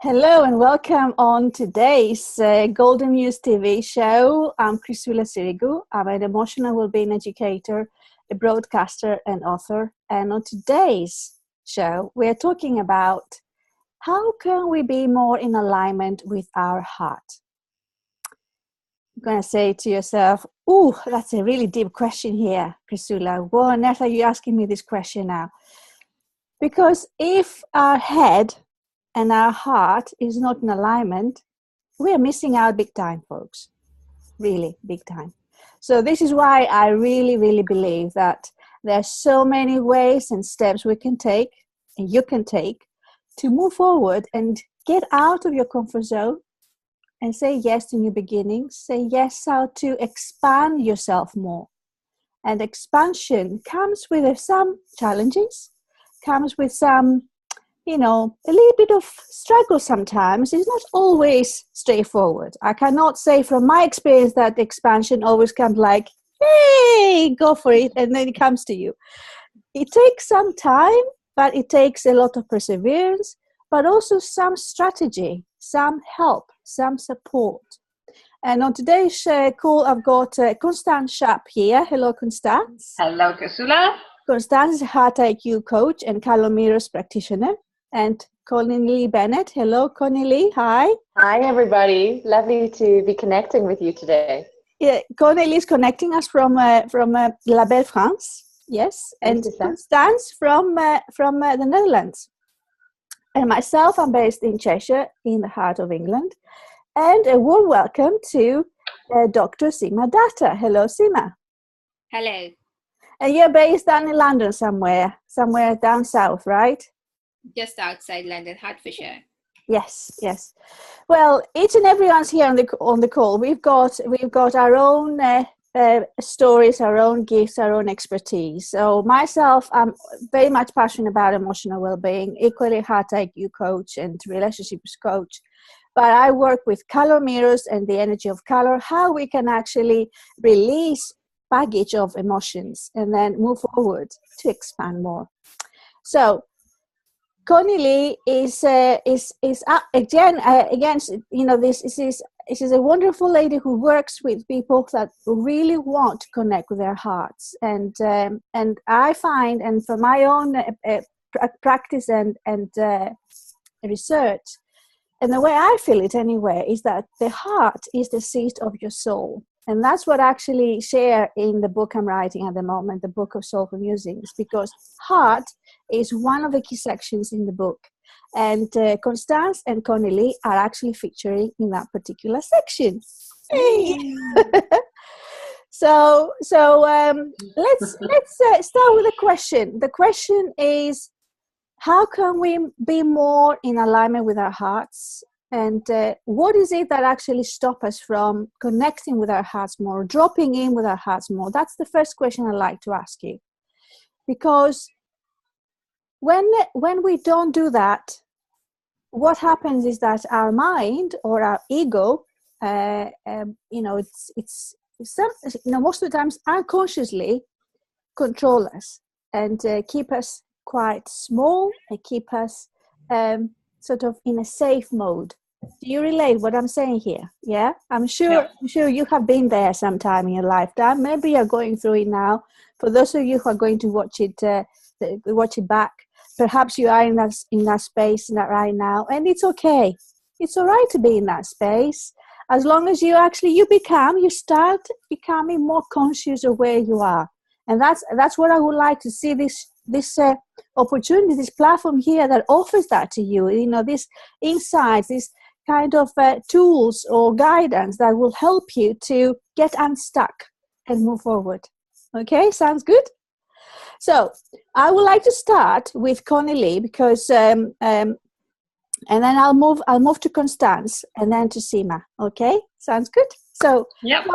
Hello and welcome on today's GoldenMuseTV show. I'm Chrisoula Sirigou. I'm an emotional well-being educator, a broadcaster and author. And on today's show, we're talking about how can we be more in alignment with our heart? You're going to say to yourself, "Ooh, that's a really deep question here, Chrisoula. Why on earth are you asking me this question now?" Because if our head and our heart is not in alignment, we are missing out big time, folks. Really big time. So this is why I really believe that there are so many ways and steps we can take, and you can take, to move forward and get out of your comfort zone and say yes to new beginnings. Say yes how to expand yourself more. And expansion comes with some challenges, comes with some a little bit of struggle sometimes. It's not always straightforward. I cannot say from my experience that expansion always comes like, hey, go for it, and then it comes to you. It takes some time, but it takes a lot of perseverance, but also some strategy, some help, some support. And on today's call, I've got Constance Sharp here. Hello, Constance. Hello, Chrisoula. Constance is a Heart IQ coach and Calomiros practitioner. And Connie-Lee Bennett. Hello, Connie-Lee. Hi. Hi, everybody. Lovely to be connecting with you today. Yeah, Connie-Lee is connecting us from La Belle France. Yes, and Constance from the Netherlands. And myself, I'm based in Cheshire, in the heart of England. And a warm welcome to Dr. Seema Datta. Hello, Seema. Hello. And you're based down in London somewhere down south, right? Just outside London, Hertfordshire. Yes. Well, each and everyone's here on the call. We've got our own stories, our own gifts, our own expertise. So myself, I'm very much passionate about emotional well-being, equally Heart IQ coach and relationships coach. But I work with color mirrors and the energy of color, how we can actually release baggage of emotions and then move forward to expand more. So Connie-Lee is again, this is a wonderful lady who works with people that really want to connect with their hearts, and I find, and from my own practice and research, and the way I feel it anyway, is that the heart is the seat of your soul. And that's what I actually share in the book I'm writing at the moment, the book of Soulful Musings, because heart is one of the key sections in the book. And Constance and Connie-Lee are actually featuring in that particular section. Hey! So let's start with a question. The question is, how can we be more in alignment with our hearts? And what is it that actually stops us from connecting with our hearts more, dropping in with our hearts more? That's the first question I'd like to ask you. Because when we don't do that, what happens is that our mind or our ego, most of the times unconsciously control us and keep us quite small and keep us sort of in a safe mode. Do you relate what I'm saying here? Yeah, I'm sure you have been there sometime in your lifetime. Maybe you're going through it now. For those of you who are going to watch it back, perhaps you are in that space right now, and it's okay. It's all right to be in that space as long as you start becoming more conscious of where you are, and that's what I would like to see this opportunity, this platform here that offers that to you. These insights, this kind of tools or guidance that will help you to get unstuck and move forward. Okay, sounds good? So I would like to start with Connie-Lee because, and then I'll move to Constance and then to Seema. Okay, sounds good? So yep.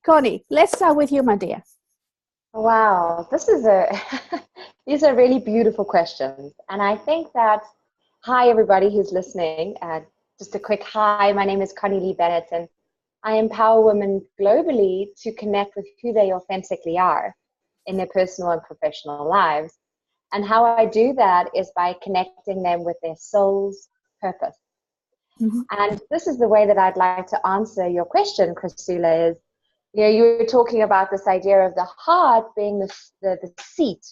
Connie, let's start with you, my dear. Wow, these are really beautiful questions. And I think that, hi everybody who's listening, just a quick hi, my name is Connie-Lee Bennett, and I empower women globally to connect with who they authentically are in their personal and professional lives. And how I do that is by connecting them with their soul's purpose. Mm-hmm. And this is the way that I'd like to answer your question, Chrisoula, is, you were talking about this idea of the heart being the seat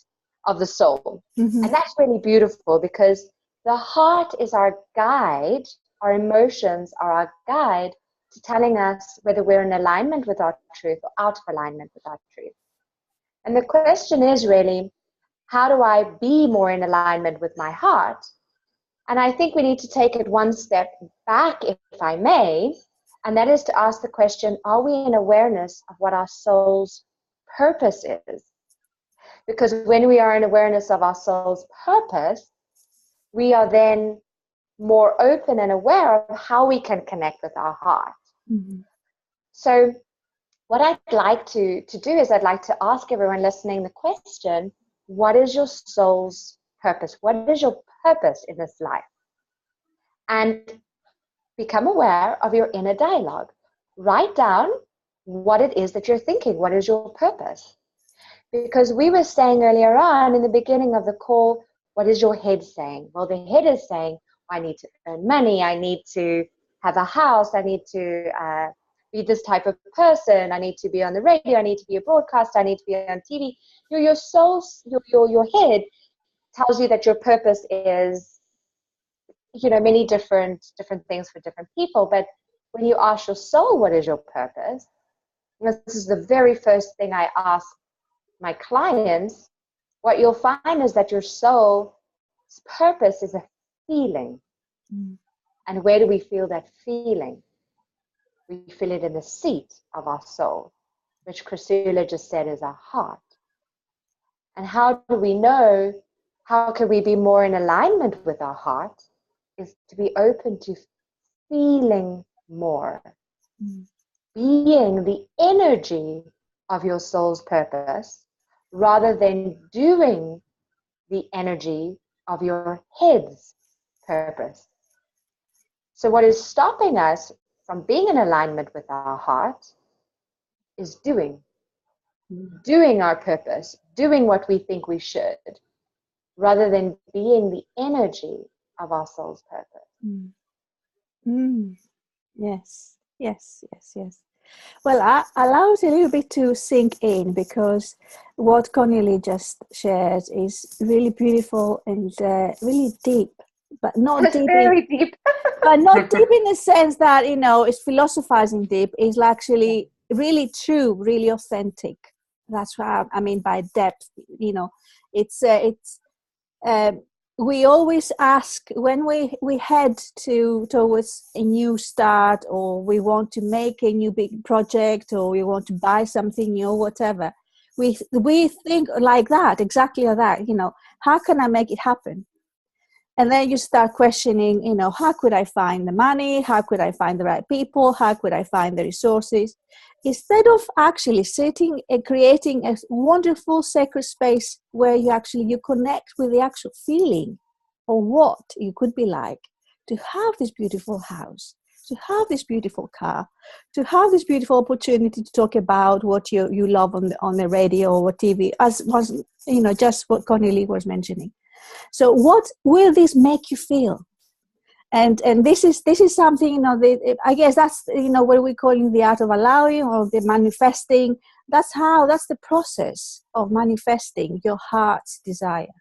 of the soul. Mm-hmm. And that's really beautiful, because the heart is our guide, our emotions are our guide to telling us whether we're in alignment with our truth or out of alignment with our truth. And the question is really, how do I be more in alignment with my heart? And I think we need to take it one step back, if I may, and that is to ask the question, are we in awareness of what our soul's purpose is? Because when we are in awareness of our soul's purpose, we are then more open and aware of how we can connect with our heart. Mm-hmm. So what I'd like to do is I'd like to ask everyone listening the question, what is your soul's purpose? What is your purpose in this life? And become aware of your inner dialogue. Write down what it is that you're thinking. What is your purpose? Because we were saying earlier on in the beginning of the call, what is your head saying? Well, the head is saying, I need to earn money. I need to have a house. I need to be this type of person. I need to be on the radio. I need to be a broadcaster. I need to be on TV. Your soul, your head tells you that your purpose is, many different things for different people. But when you ask your soul, what is your purpose? This is the very first thing I ask my clients. What you'll find is that your soul's purpose is a feeling. Mm. And where do we feel that feeling? We feel it in the seat of our soul, which Chrisoula just said is our heart. And how do we know? How can we be more in alignment with our heart? Is to be open to feeling more, being the energy of your soul's purpose, rather than doing the energy of your head's purpose. So what is stopping us from being in alignment with our heart is doing our purpose, doing what we think we should, rather than being the energy of our soul's purpose. Mm. Mm. Yes, yes, yes, yes. Well, I allow it a little bit to sink in, because what Connie-Lee just shared is really beautiful and really deep, but not It's deep very deep. but not deep in the sense that, it's philosophizing deep. It's actually really true, really authentic. That's what I mean by depth. It's we always ask when we head towards a new start, or we want to make a new big project, or we want to buy something new, or whatever. We think like that, exactly like that. How can I make it happen? And then you start questioning, how could I find the money? How could I find the right people? How could I find the resources? Instead of actually sitting and creating a wonderful sacred space where you connect with the actual feeling of what you could be like to have this beautiful house, to have this beautiful car, to have this beautiful opportunity to talk about what you love on the radio or TV, as was, just what Connie-Lee was mentioning. So what will this make you feel? And this is something, I guess that's, what we're calling the art of allowing, or the manifesting. That's the process of manifesting your heart's desire.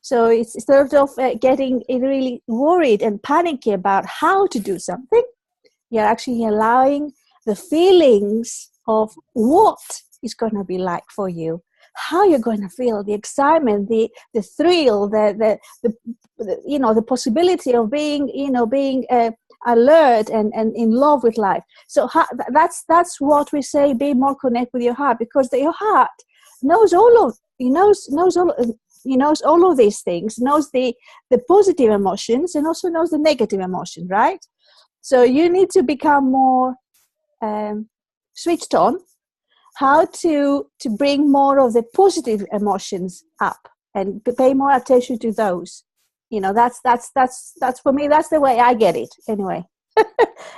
So it's sort of getting really worried and panicky about how to do something. You're actually allowing the feelings of what it's going to be like for you, how you're going to feel, the excitement, the thrill, the possibility of being alert and in love with life. So that's what we say, be more connect with your heart, because your heart knows all of these things, knows the positive emotions, and also knows the negative emotions, right? So you need to become more switched on, how to bring more of the positive emotions up and pay more attention to those. That's for me, that's the way I get it anyway.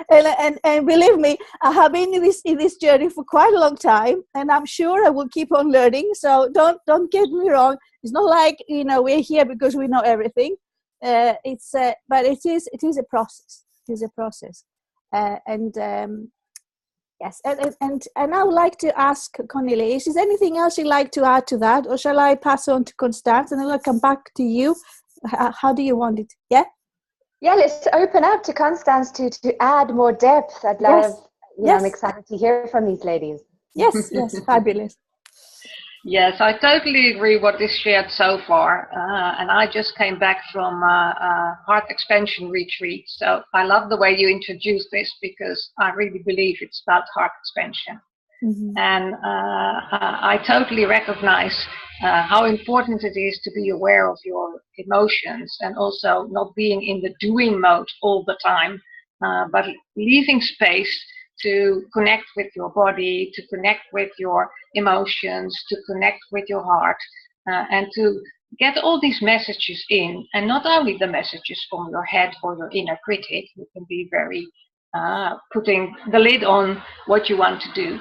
and believe me, I have been in this journey for quite a long time, and I'm sure I will keep on learning. So don't get me wrong. It's not like we're here because we know everything. But it is a process. is a process. Yes, and I would like to ask Connie-Lee, is there anything else you'd like to add to that, or shall I pass on to Constance and then I'll come back to you? How do you want it? Yeah? Yeah, let's open up to Constance to add more depth. I'd love, I'm excited to hear from these ladies. Yes, fabulous. Yes, I totally agree what is shared so far. And I just came back from a heart expansion retreat. So I love the way you introduced this, because I really believe it's about heart expansion. Mm-hmm. And I totally recognize how important it is to be aware of your emotions, and also not being in the doing mode all the time, but leaving space to connect with your body, to connect with your emotions, to connect with your heart, and to get all these messages in. And not only the messages from your head or your inner critic, who can be very putting the lid on what you want to do,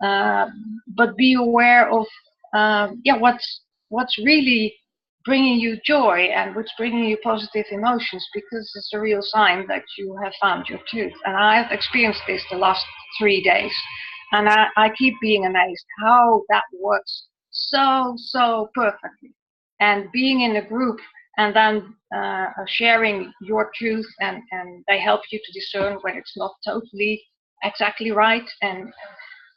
but be aware of what's really bringing you joy and what's bringing you positive emotions, because it's a real sign that you have found your truth. And I've experienced this the last 3 days, and I keep being amazed how that works so perfectly. And being in a group and then sharing your truth, and they help you to discern when it's not totally exactly right. And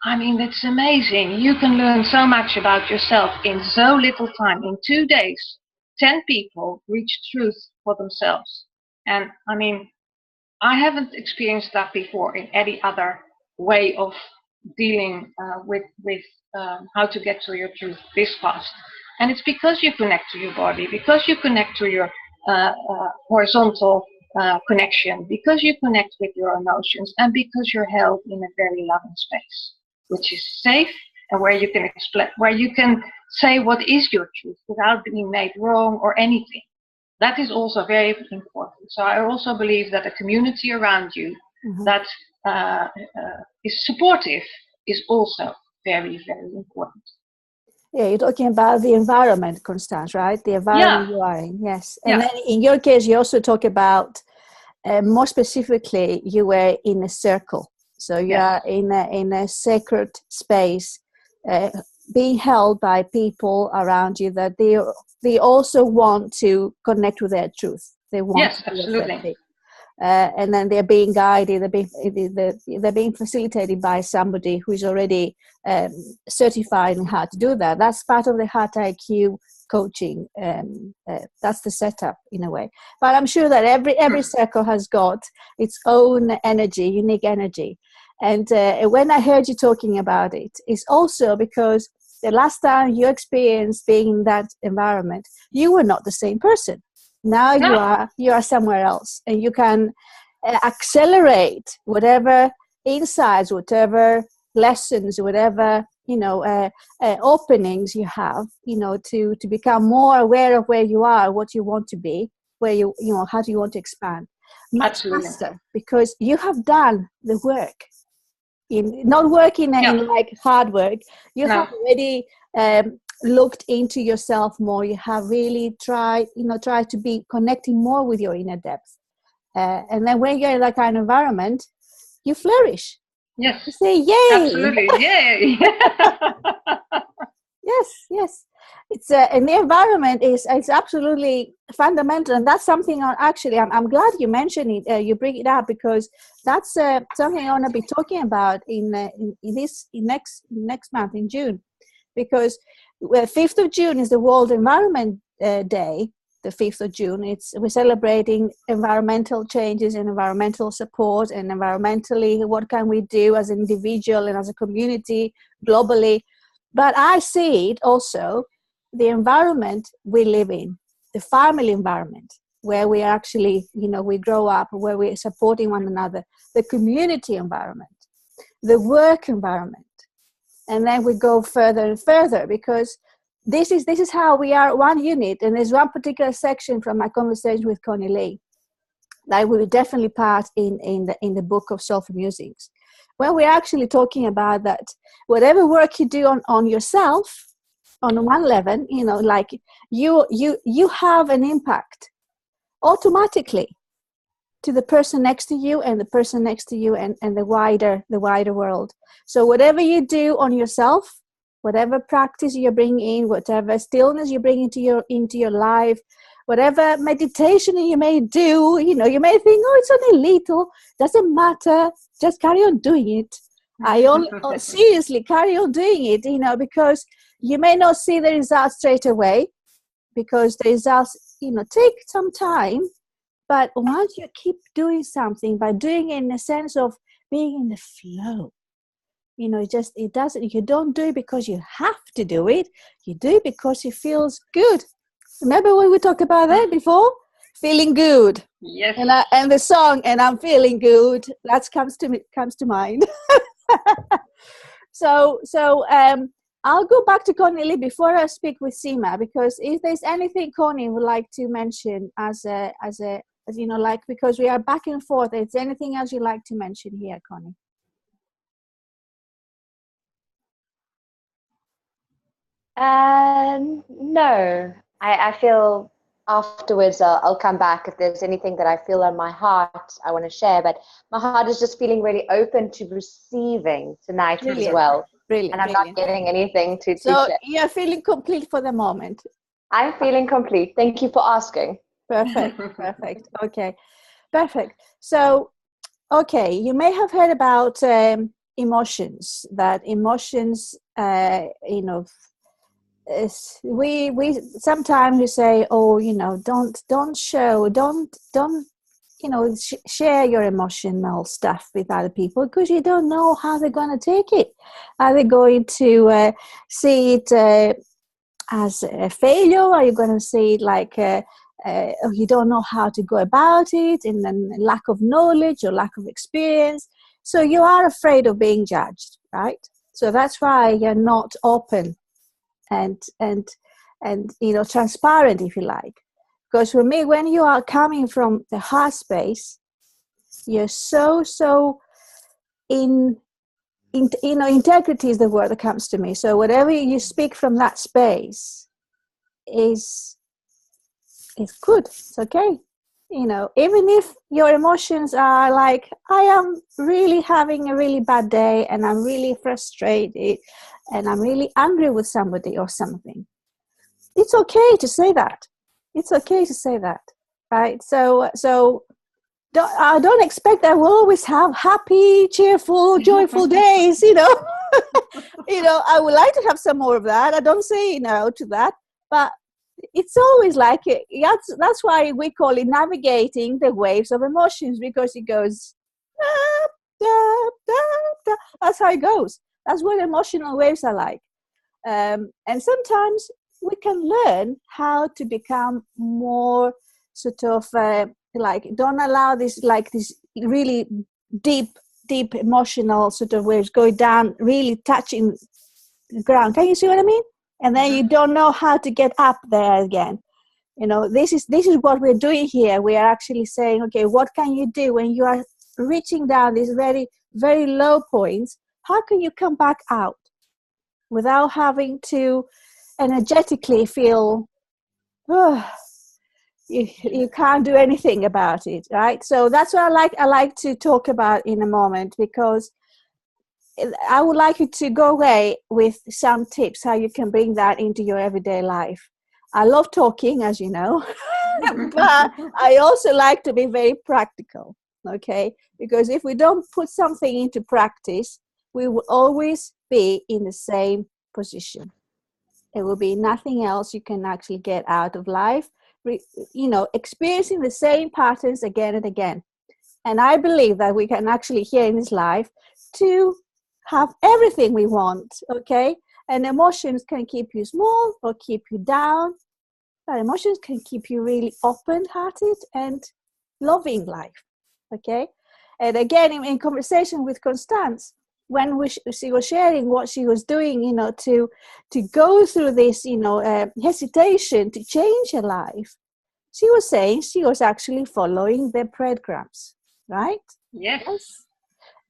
I mean, it's amazing. You can learn so much about yourself in so little time. In 2 days, 10 people reached truth for themselves. And I mean, I haven't experienced that before in any other way of dealing with how to get to your truth this fast. And it's because you connect to your body, because you connect to your horizontal connection, because you connect with your emotions, and because you're held in a very loving space, which is safe, and where you can explain, where you can say what is your truth without being made wrong or anything. That is also very important. So I also believe that a community around you that is supportive is also very, very important. Yeah, you're talking about the environment, Constance, right? The environment you are in, yes. And then in your case, you also talk about, more specifically, you were in a circle. So you are in a sacred space, being held by people around you that they also want to connect with their truth. They want to be authentic. And then they're being guided, they're being facilitated by somebody who is already certified in how to do that. That's part of the Heart IQ coaching. That's the setup in a way. But I'm sure that every circle has got its own energy, unique energy. And when I heard you talking about it, it's also because the last time you experienced being in that environment, you were not the same person. Now you are somewhere else, and you can accelerate whatever insights, whatever lessons, whatever openings you have, to become more aware of where you are, what you want to be, where how do you want to expand much faster, because you have done the work. Not working in like hard work. You have already looked into yourself more. You have really tried to be connecting more with your inner depth. And then when you're in that kind of environment, you flourish. Yes. You say, yay! Absolutely, yay! Yes. It's and the environment is absolutely fundamental, and that's something I'm glad you mentioned it. You bring it up, because that's something I want to be talking about in next month in June, because 5th of June is the World Environment Day. The 5th of June, we're celebrating environmental changes and environmental support, and environmentally what can we do as an individual and as a community globally. But I see it also, the environment we live in, the family environment, where we actually, we grow up, where we're supporting one another, the community environment, the work environment. And then we go further and further, because this is how we are one unit. And there's one particular section from my conversation with Connie-Lee that will be definitely part in the book of Soulful Musings, where we're actually talking about that whatever work you do on yourself, on one level, like you have an impact automatically to the person next to you and the person next to you and the wider world. So whatever you do on yourself, whatever practice you bring in, whatever stillness you bring into your life, whatever meditation you may do, you know, you may think, oh, it's only little, doesn't matter, just carry on doing it. Seriously, carry on doing it, you know, because you may not see the results straight away, because the results, you know, take some time. But once you keep doing something, by doing it in the sense of being in the flow, you know, you don't do it because you have to do it. You do it because it feels good. Remember when we talked about that before? Feeling good. Yes. And the song, and I'm feeling good, that comes to mind. So I'll go back to Connie-Lee before I speak with Seema, because if there's anything Connie would like to mention as you know, like, because we are back and forth, is there anything else you'd like to mention here, Connie? No, I feel afterwards I'll come back if there's anything that I feel on my heart I want to share, but my heart is just feeling really open to receiving tonight as well. Brilliant. And I'm not getting anything to so share. You're feeling complete for the moment. I'm feeling complete. Thank you for asking. Perfect. Okay, perfect. So, okay, you may have heard about emotions, that emotions, you know, we sometimes we say, oh, you know, don't you know, share your emotional stuff with other people, because you don't know how they're going to take it. Are they going to see it as a failure? Are you going to see it like you don't know how to go about it, and then lack of knowledge or lack of experience? So you are afraid of being judged, right? So that's why you're not open and you know, transparent, if you like. Because for me, when you are coming from the heart space, you're so in you know, integrity is the word that comes to me. So whatever you speak from that space is good. It's okay. You know, even if your emotions are like, I am really having a really bad day, and I'm really frustrated, and I'm really angry with somebody or something, it's okay to say that. It's okay to say that, right? So don't expect that we'll always have happy, cheerful, joyful days, you know. You know, I would like to have some more of that. I don't say no to that, but it's always like it. That's why we call it navigating the waves of emotions, because it goes da, da, da, da. That's how it goes. That's what emotional waves are like. And sometimes we can learn how to become more sort of like, don't allow this, like, this really deep emotional sort of waves going down, really touching the ground. Can you see what I mean? And then you don't know how to get up there again. You know, this is what we're doing here. We are actually saying, okay, what can you do when you are reaching down these very, very low points? How can you come back out without having to energetically feel, oh, you can't do anything about it, right? So that's what I like to talk about in a moment, because I would like you to go away with some tips how you can bring that into your everyday life. I love talking, as you know, but I also like to be very practical, okay? Because if we don't put something into practice, we will always be in the same position. It will be nothing else you can actually get out of life, you know, experiencing the same patterns again and again. And I believe that we can actually, here in this life, to have everything we want, okay? And emotions can keep you small or keep you down, but emotions can keep you really open-hearted and loving life, okay? And again, in conversation with Constance, when she was sharing what she was doing, you know, to go through this, you know, hesitation to change her life, she was saying she was actually following the breadcrumbs, right? Yes.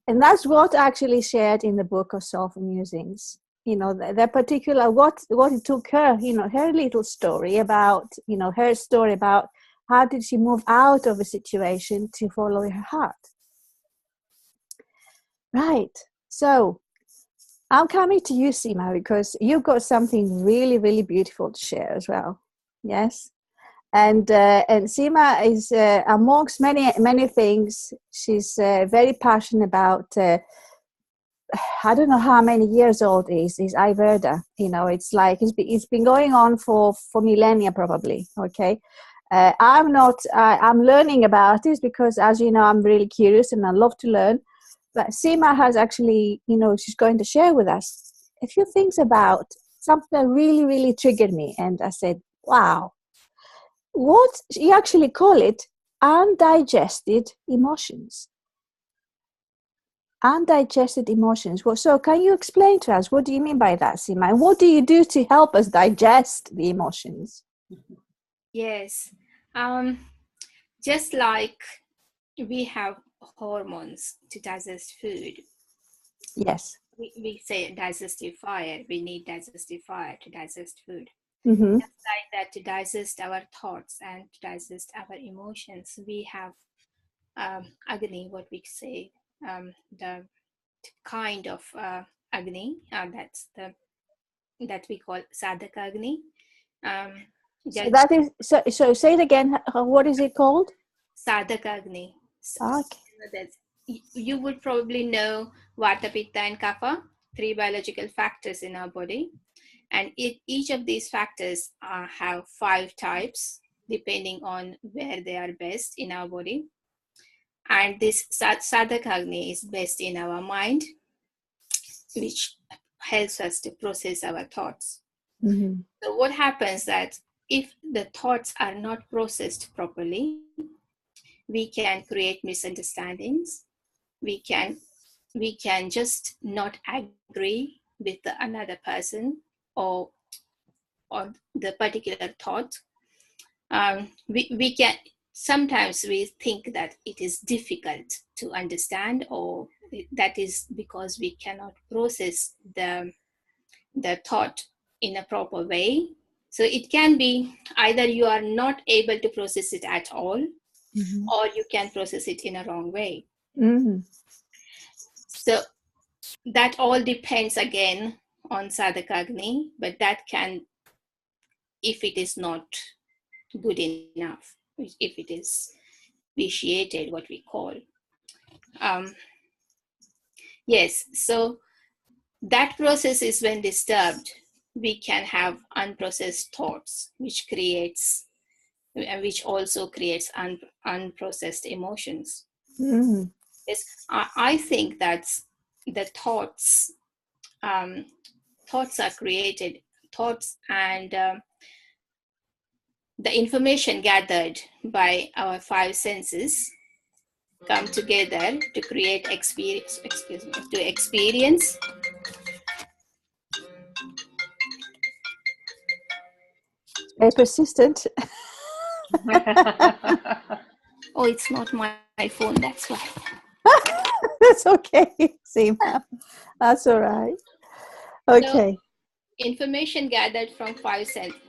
And that's what actually shared in the book of Soulful Musings. You know, the particular, what it took her, you know, her little story about, you know, her story about How did she move out of a situation to follow her heart? Right. So I'm coming to you, Seema, because you've got something really, really beautiful to share as well. Yes. And Seema is amongst many things. She's very passionate about. I don't know how many years old is Ayurveda. It's like it's been going on for millennia probably. Okay. I'm not. I'm learning about this because, as you know, I'm really curious and I love to learn. But Seema has actually, she's going to share with us a few things about something that really, really triggered me. And I said, wow, what you actually call it undigested emotions. Undigested emotions. Well, so can you explain to us, what do you mean by that, Seema? And what do you do to help us digest the emotions? Yes. Just like we have hormones to digest food. Yes. We say digestive fire. We need digestive fire to digest food. Mm-hmm. Just like that, to digest our thoughts and to digest our emotions, we have Agni, what we say, the kind of Agni that we call Sadhaka Agni. So that is so. Say it again. What is it called? Sadhaka Agni. Okay. You would probably know Vata, Pitta, and Kapha, 3 biological factors in our body, and each of these factors have 5 types depending on where they are best in our body. And this Sadhaka Agni is best in our mind, which helps us to process our thoughts. Mm-hmm. So what happens that if the thoughts are not processed properly, we can create misunderstandings. We can just not agree with another person or the particular thought. We can sometimes we think that it is difficult to understand, or that is because we cannot process the thought in a proper way. So it can be either you are not able to process it at all, Mm-hmm. or you can process it in a wrong way. Mm-hmm. So that all depends again on Sadhaka Agni, but that can, if it is not good enough, if it is vitiated, what we call. Yes, so that process is when disturbed, we can have unprocessed thoughts, which also creates unprocessed emotions. Mm-hmm. Yes, I think that the thoughts are created, thoughts and the information gathered by our 5 senses come together to create experience. Very persistent. Oh, it's not my phone, that's why. That's okay, Seema. That's all right. Okay. So, information gathered from 5 senses.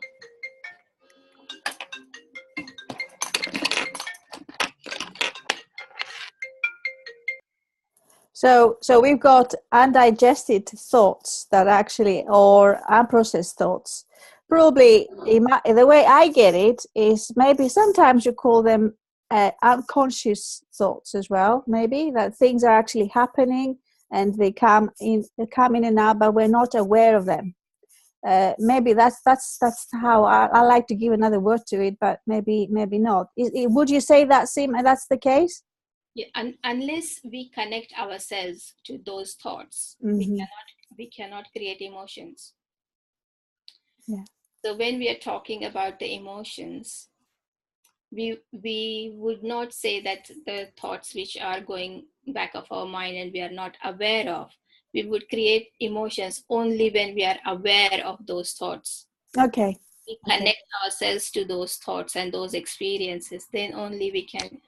So we've got undigested thoughts that actually, or unprocessed thoughts. Probably the way I get it is maybe sometimes you call them unconscious thoughts as well. Maybe that things are actually happening and they come in and out, but we're not aware of them. Maybe that's how I like to give another word to it, but maybe not. Would you say that, Seema, that's the case? Yeah, unless we connect ourselves to those thoughts, Mm-hmm. we cannot create emotions. Yeah. So when we are talking about the emotions, we would not say that the thoughts which are going back of our mind and we are not aware of, we would create emotions only when we are aware of those thoughts. Okay. We connect ourselves to those thoughts and those experiences, then only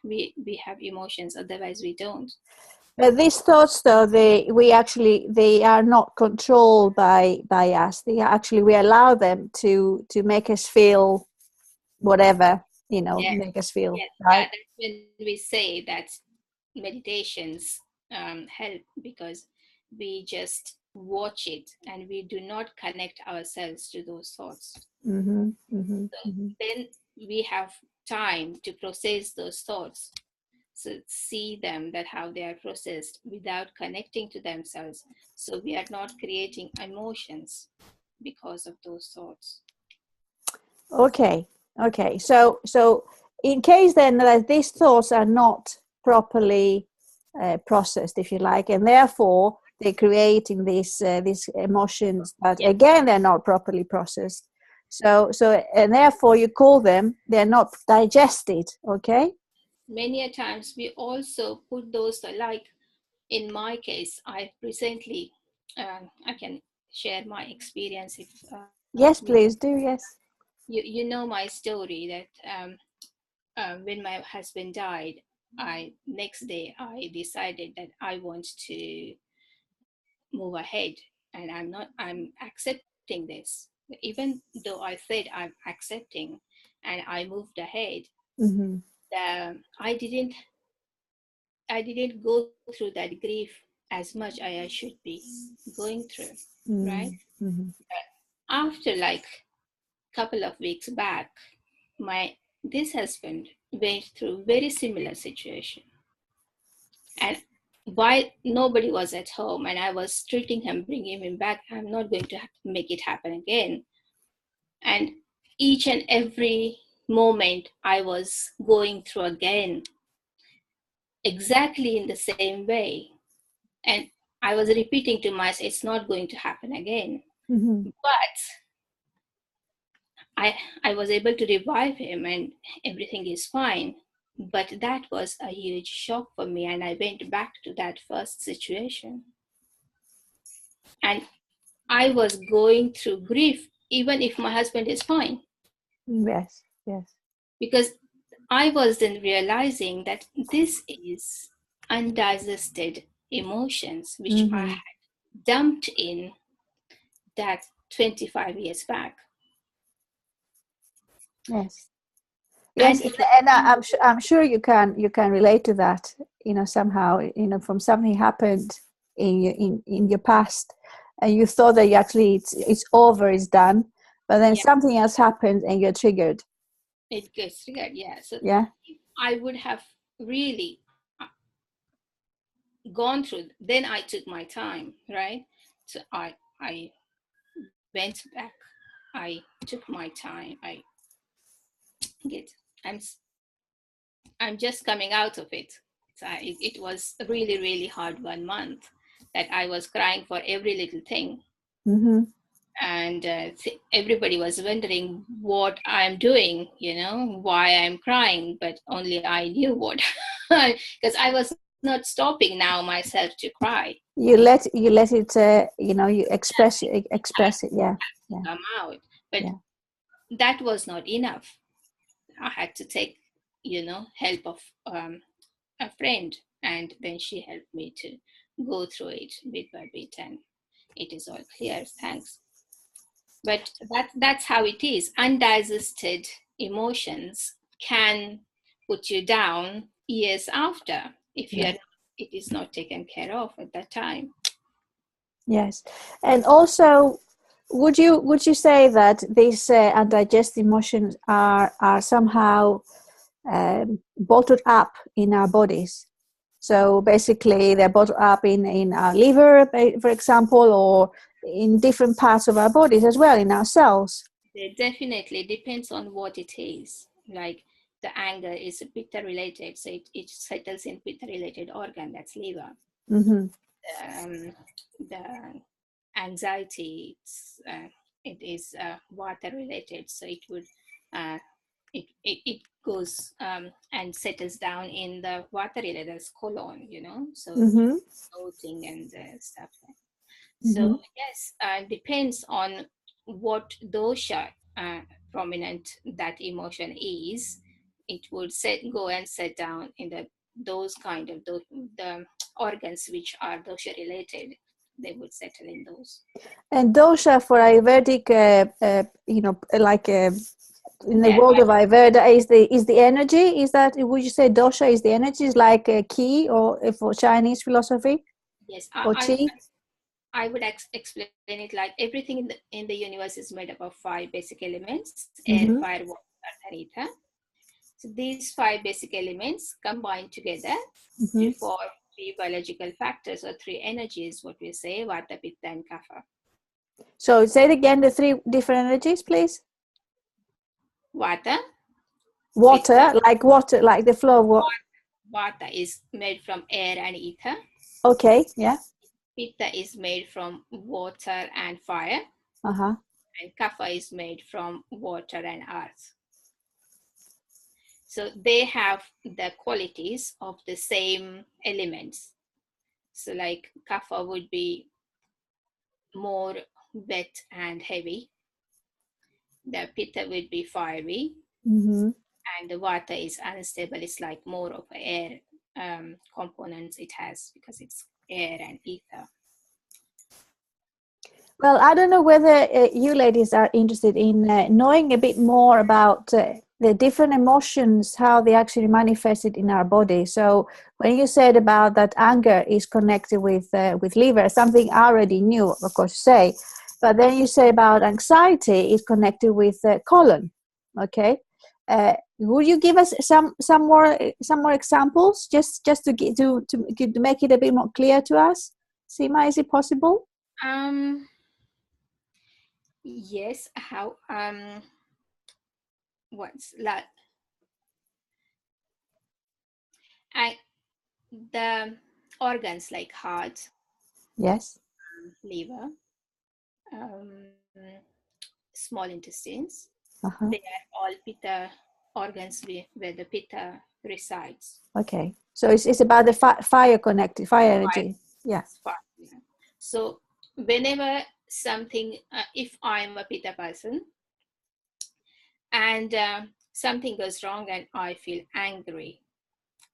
we have emotions, otherwise we don't. But these thoughts, though, they are not controlled by us. We allow them to make us feel whatever make us feel, yes, right? that's when we say that meditations help, because we just watch it and we do not connect ourselves to those thoughts. Mm-hmm, mm-hmm, So mm-hmm. then we have time to process those thoughts. So see them, that how they are processed without connecting to themselves. So we are not creating emotions because of those thoughts. Okay. So in case then that these thoughts are not properly processed, if you like, and therefore they're creating these emotions, but Yeah. again they're not properly processed. So and therefore you call them, they're not digested. Okay. Many a times we also put those, like in my case, I recently, I can share my experience if Yes, please do. Yes. you know my story, that when my husband died, next day I decided that I want to move ahead, and I'm accepting this. Even though I said I'm accepting and I moved ahead, Mm-hmm. I didn't go through that grief as much as I should be going through, right? Mm-hmm. After like couple of weeks back, my this husband went through very similar situation, and while nobody was at home and I was treating him, bringing him back, I'm not going to make it happen again. And each and every moment I was going through again, exactly in the same way. And I was repeating to myself, it's not going to happen again. Mm-hmm. But I was able to revive him and everything is fine. But that was a huge shock for me. And I went back to that first situation. And I was going through grief, even if my husband is fine. Yes. Yes. Because I was then realizing that this is undigested emotions which I Mm-hmm. had dumped in that 25 years back. Yes. And Yes, and I'm sure you can relate to that. Somehow, from something happened in your past, and you thought that you actually it's over, it's done, but then yeah, something else happened, and you're triggered. it gets triggered. Yeah. So Yeah. I would have really gone through. Then I took my time, right? So I went back. I took my time. Get. I'm I'm just coming out of it. So it was a really, really hard 1 month that I was crying for every little thing. Mm-hmm. And everybody was wondering what I'm doing, why I'm crying, but only I knew what, because I was not stopping now myself to cry. You let it. You express it. Yeah. Yeah. Come out, but Yeah. that was not enough. I had to take, help of a friend, and then she helped me to go through it bit by bit, and it is all clear, thanks. But that's how it is. Undigested emotions can put you down years after if Yeah. it is not taken care of at that time. Yes, and also, would you say that these undigested emotions are somehow bottled up in our bodies? So basically, they're bottled up in our liver, for example, or in different parts of our bodies as well, in our cells. It definitely depends on what it is. Like the anger is pitta related, so it settles in pitta related organ, that's liver. Mm-hmm. The anxiety, it is water related, so it would it goes and settles down in the water related, as colon, so Mm-hmm. bloating and stuff. Mm-hmm. So yes, depends on what dosha prominent that emotion is. It would go and set down in those kind of the organs which are dosha related. They would settle in those. And dosha for Ayurvedic, like in the world of Ayurveda is the energy. Is that, would you say dosha is the energy? Is like a key, or for Chinese philosophy? Yes, Or chi? I would explain it like everything in the universe is made up of 5 basic elements: air, Mm-hmm. fire, water, and ether. So these 5 basic elements combine together Mm-hmm. to form 3 biological factors or 3 energies, what we say, vata, pitta, and kapha. So say it again, the 3 different energies, please. Vata. Water, pitta, like the flow of water. Vata is made from air and ether. Okay, yeah. Pitta is made from water and fire. Uh-huh. And kapha is made from water and earth. So they have the qualities of the same elements. So like kapha would be more wet and heavy. The pitta would be fiery. Mm-hmm. And the vata is unstable. It's like more of air components it has, because it's air and ether. Well, I don't know whether you ladies are interested in knowing a bit more about the different emotions, how they actually manifested in our body. So when you said about that anger is connected with liver, something I already knew, of course, you say, but then you say about anxiety is connected with colon. Okay, would you give us some more examples, just to make it a bit more clear to us? Seema, is it possible? Yes. How? What's like? The organs like heart, Yes. liver, small intestines. Uh-huh. They are all pitta organs where the pitta resides. Okay. So it's about the fire connected, fire energy. Yeah. So whenever something, if I'm a pitta person and something goes wrong and I feel angry,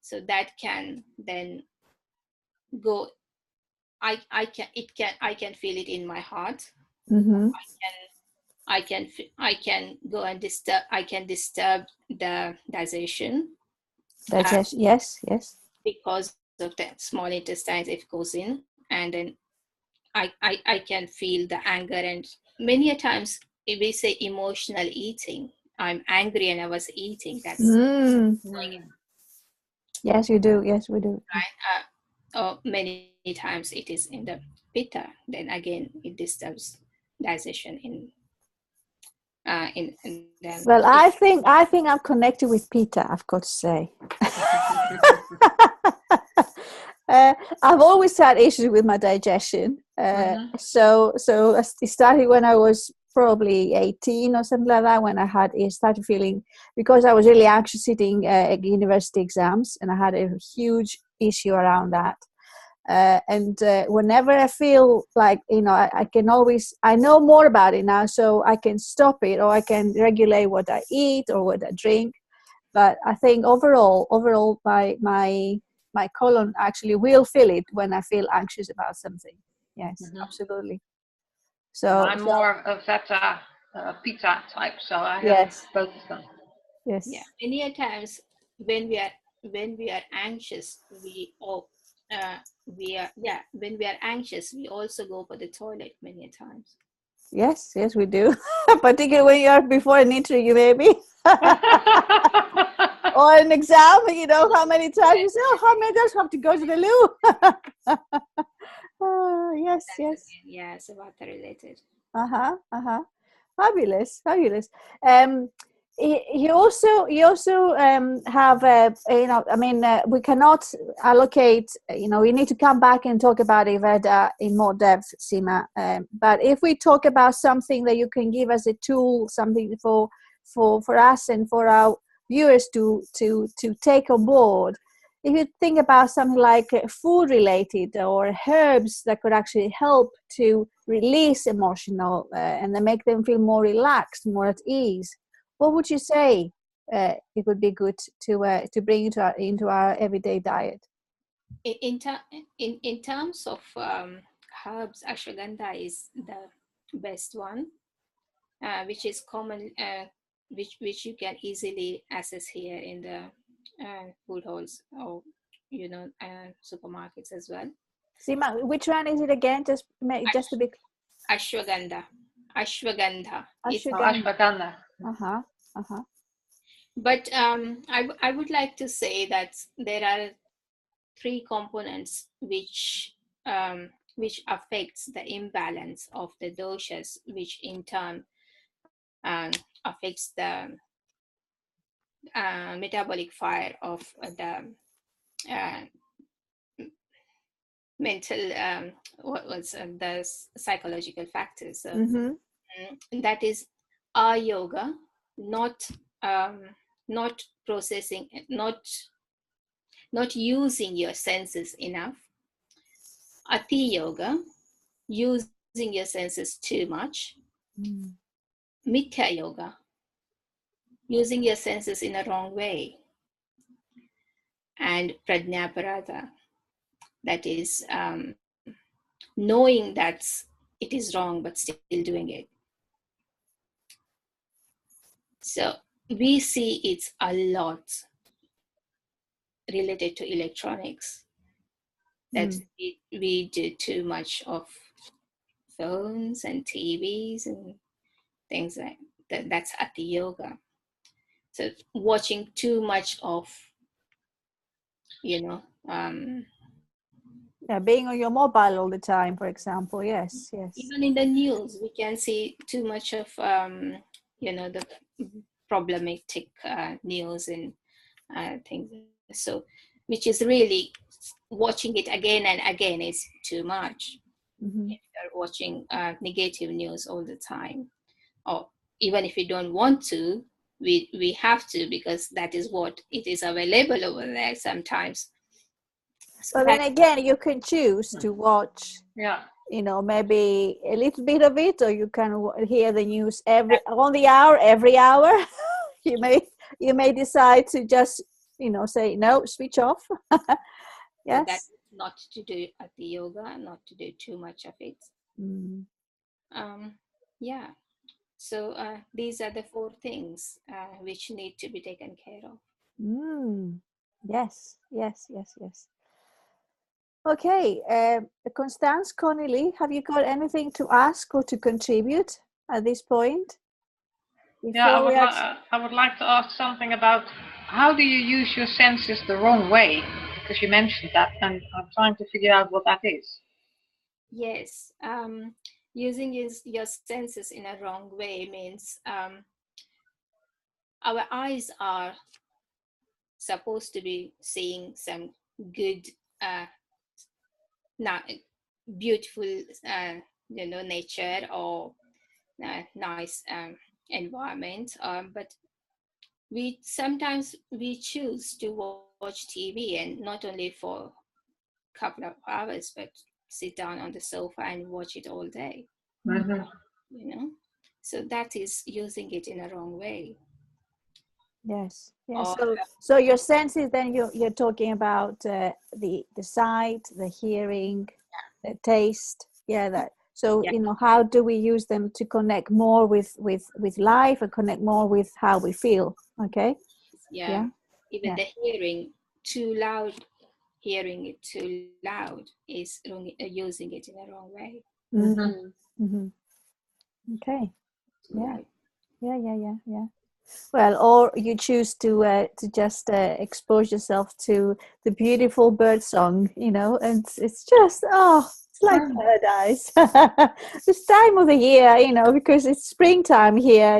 so that can then go. I can feel it in my heart. Mm-hmm. I can go and disturb the digestion. Yes. Because of the small intestines, it goes in, and then I can feel the anger. And many a times if we say emotional eating, I'm angry and I was eating, that's Yes, you do. Yes, we do. right. Or many times it is in the pitta, then again it disturbs digestion in them. Well, I think I'm connected with Peter, I've got to say. I've always had issues with my digestion. So it started when I was probably 18 or something like that, when I started feeling, because I was really anxious sitting at university exams, and I had a huge issue around that. And whenever I feel like, I know more about it now, so I can stop it, or I can regulate what I eat or what I drink. But I think overall, my colon actually will feel it when I feel anxious about something. Yes, absolutely. So I'm more of Vata, Pitta type, so I have both of them. Yes. Yeah. Many times when we are anxious, when we are anxious, we also go for the toilet many times. Yes, we do. Particularly when you're before an interview, maybe. Or an exam, how many times you say, how many times have to go to the loo? Yes. Yeah, so water related. Fabulous. You also have we cannot allocate, we need to come back and talk about Ayurveda in more depth, Seema, but if we talk about something that you can give us a tool, something for us and for our viewers to take on board. If you think about something like food related or herbs that could actually help to release emotional and then make them feel more relaxed, more at ease, what would you say it would be good to bring into our everyday diet? In terms of herbs, ashwagandha is the best one, which is which you can easily access here in the food halls or supermarkets as well. Seema, which one is it again? Just a bit. Ashwagandha. Ashwagandha. Ashwagandha. But I would like to say that there are 3 components which affects the imbalance of the doshas, which in turn affects the metabolic fire of the mental, the psychological factors. So that is yoga, not processing, not using your senses enough. Ati yoga, using your senses too much. Mithya yoga, using your senses in a wrong way. And prajnaparada, that is knowing that it is wrong but still doing it. So we see it a lot related to electronics, that we do too much of phones and TVs and things like that. That's Ati yoga. So watching too much of, being on your mobile all the time, for example. Yes. Even in the news, we can see too much of, the problematic news and things. So, which is really watching it again and again is too much. If you're watching negative news all the time, or even if you don't want to, we have to, because that is what it is available over there sometimes. So but then again, you can choose to watch, maybe a little bit of it, or you can hear the news every hour. You may decide to just, say no, switch off. Yes. So that's not to do at the yoga, not to do too much of it. So these are the 4 things which need to be taken care of. Yes. Okay, Constance, Connie-Lee, have you got anything to ask or to contribute at this point? I would like to ask something about how do you use your senses the wrong way? Because you mentioned that, and I'm trying to figure out what that is. Yes, using your senses in a wrong way means our eyes are supposed to be seeing some good, beautiful, nature or nice environment. But sometimes we choose to watch TV, and not only for a couple of hours, but sit down on the sofa and watch it all day. So that is using it in a wrong way. Yes. So your senses, then you're talking about the sight, the hearing, the taste. So how do we use them to connect more with life and connect more with how we feel? Okay. Even the hearing it too loud is using it in a wrong way. Okay. Yeah. Well, or you choose to just expose yourself to the beautiful bird song, and it's just it's like paradise. This time of the year, because it's springtime here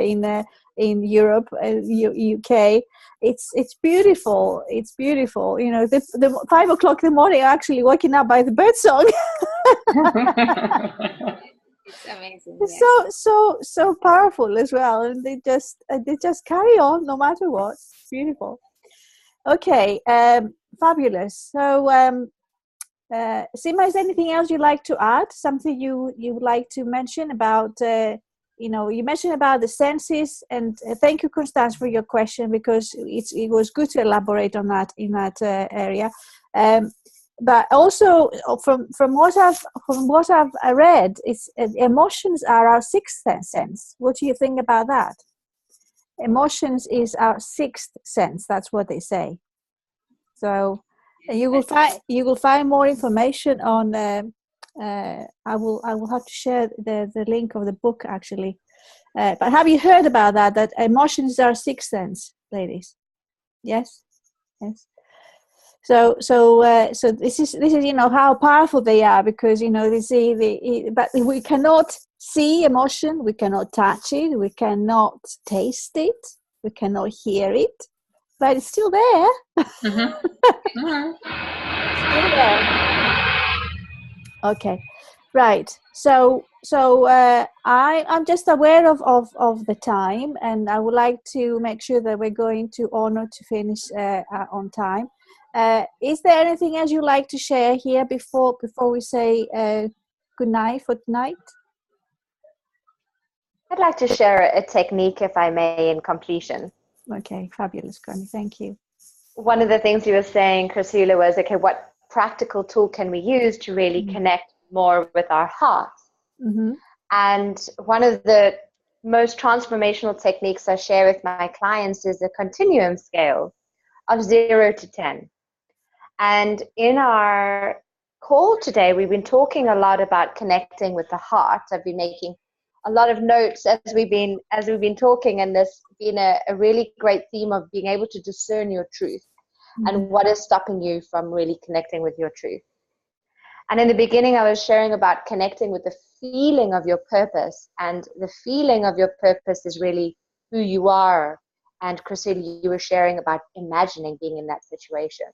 in Europe, UK. It's beautiful. It's beautiful. The 5 o'clock in the morning, actually waking up by the bird song. It's amazing. It's so powerful as well, and they just carry on no matter what. It's beautiful. Okay, fabulous. So, Seema, is there anything else you'd like to add? Something you would like to mention about? You mentioned about the senses, and thank you, Constance, for your question, because it was good to elaborate on that in that area. But also from what I've read, it's emotions are our 6th sense. What do you think about that? emotions is our sixth sense. That's what they say. So you will find more information on. I will have to share the link of the book actually. But have you heard about that? That emotions are sixth sense, ladies. Yes. So this is how powerful they are, because but we cannot see emotion, we cannot touch it, we cannot taste it, we cannot hear it, but it's still there. Still there. Okay, right. So I'm just aware of the time, and I would like to make sure that we're going to honor to finish on time. Is there anything else you'd like to share here before we say good night for tonight? I'd like to share a technique, if I may, in completion. Okay, fabulous, Connie. Thank you. One of the things you were saying, Chrisoula, was, okay, what practical tool can we use to really connect more with our hearts? Mm-hmm. And one of the most transformational techniques I share with my clients is a continuum scale of 0 to 10. And in our call today, we've been talking a lot about connecting with the heart. I've been making a lot of notes as we've been talking, and this been a really great theme of being able to discern your truth and what is stopping you from really connecting with your truth. And in the beginning, I was sharing about connecting with the feeling of your purpose, and the feeling of your purpose is really who you are. And Chrisoula, you were sharing about imagining being in that situation.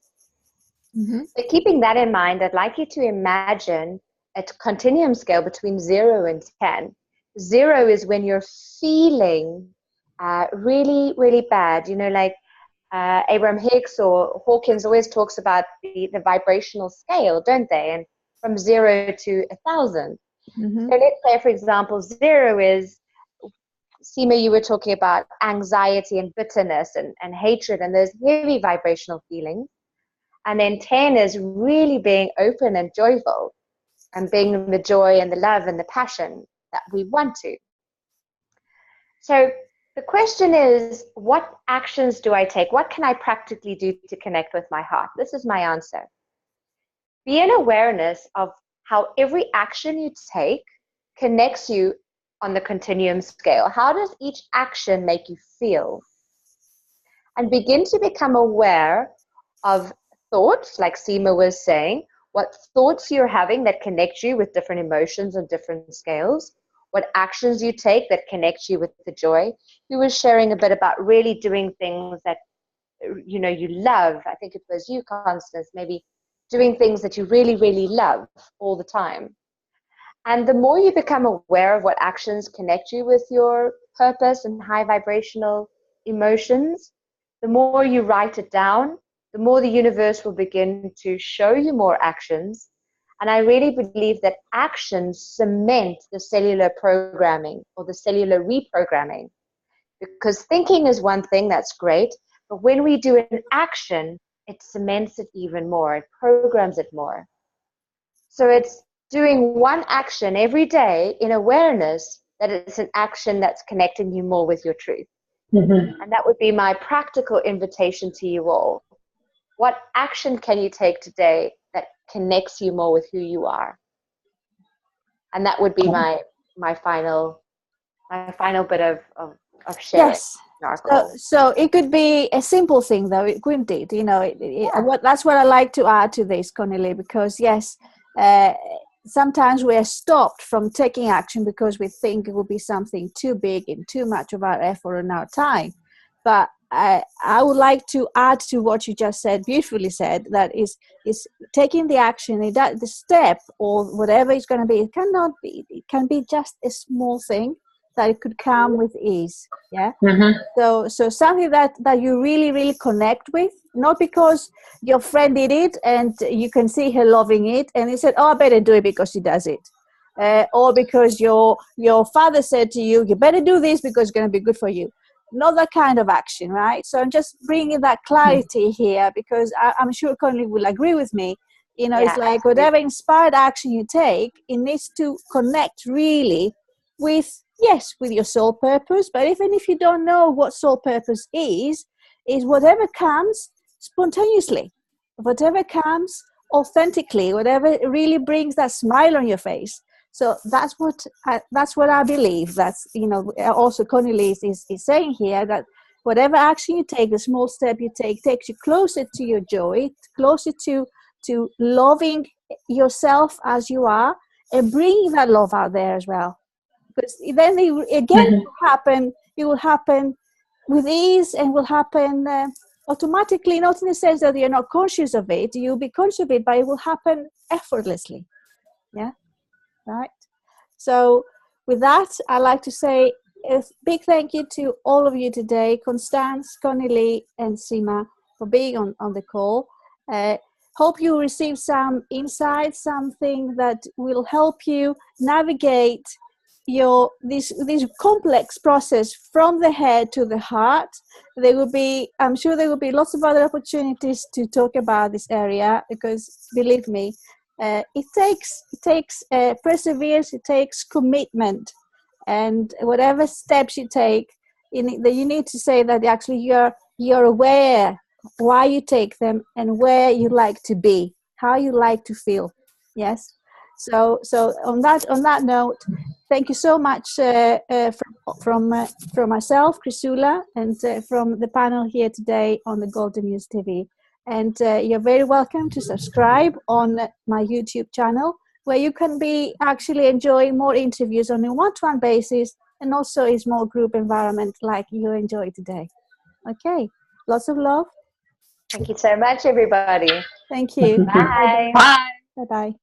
Mm-hmm. So keeping that in mind, I'd like you to imagine a continuum scale between 0 and 10. 0 is when you're feeling really, really bad. Like Abraham Hicks or Hawkins always talks about the vibrational scale, don't they? And from 0 to 1,000. Mm-hmm. So let's say, for example, 0 is, Seema, you were talking about anxiety and bitterness and hatred and those heavy vibrational feelings. And then 10 is really being open and joyful and being the joy and the love and the passion that we want to. So the question is, what actions do I take? What can I practically do to connect with my heart? This is my answer. Be in awareness of how every action you take connects you on the continuum scale. How does each action make you feel? And begin to become aware of thoughts, like Seema was saying, what thoughts you're having that connect you with different emotions on different scales, what actions you take that connect you with the joy. You were sharing a bit about really doing things that you love. I think it was you, Constance, maybe doing things that you really, really love all the time. And the more you become aware of what actions connect you with your purpose and high vibrational emotions, the more you write it down, the more the universe will begin to show you more actions. And I really believe that actions cement the cellular programming or the cellular reprogramming. Because thinking is one thing, that's great, but when we do an action, it cements it even more, it programs it more. So it's doing one action every day in awareness that it's an action that's connecting you more with your truth. Mm-hmm. And that would be my practical invitation to you all. What action can you take today that connects you more with who you are? And that would be my final bit of sharing. Yes. So it could be a simple thing, though, couldn't it? That's what I like to add to this, Connie-Lee, because yes, sometimes we are stopped from taking action because we think it will be something too big and too much of our effort and our time. But I would like to add to what you just said, beautifully said, that is taking the action, the step or whatever it's going to be. It can be just a small thing that it could come with ease. Yeah. Mm-hmm. So something that you really, really connect with, not because your friend did it and you can see her loving it and you said, oh, I better do it because she does it. Or because your father said to you, you better do this because it's going to be good for you. Not that kind of action, right? So I'm just bringing that clarity here because I'm sure Connie will agree with me. It's like whatever inspired action you take, it needs to connect really with yes, with your soul purpose, but even if you don't know what soul purpose is whatever comes spontaneously, whatever comes authentically, whatever really brings that smile on your face. So that's what I believe. That's, also Connie-Lee is saying here, that whatever action you take, the small step you take, takes you closer to your joy, closer to loving yourself as you are, and bringing that love out there as well. Because then it will happen with ease, and will happen automatically, not in the sense that you're not conscious of it. You'll be conscious of it, but it will happen effortlessly. Yeah, right. So with that, I'd like to say a big thank you to all of you today, Constance, Connie-Lee, and Seema, for being on the call. Hope you receive some insights, something that will help you navigate this complex process from the head to the heart. I'm sure there will be lots of other opportunities to talk about this area, because believe me, it takes perseverance, it takes commitment, and whatever steps you take, you need to say that actually you're aware why you take them and where you like to be, how you like to feel. Yes. So on that note, thank you so much from myself, Chrisoula, and from the panel here today on the GoldenMuseTV. And you're very welcome to subscribe on my YouTube channel, where you can be actually enjoying more interviews on a one-to-one basis, and also a small group environment like you enjoy today. Okay, lots of love. Thank you so much, everybody. Thank you. Bye. Bye. Bye-bye.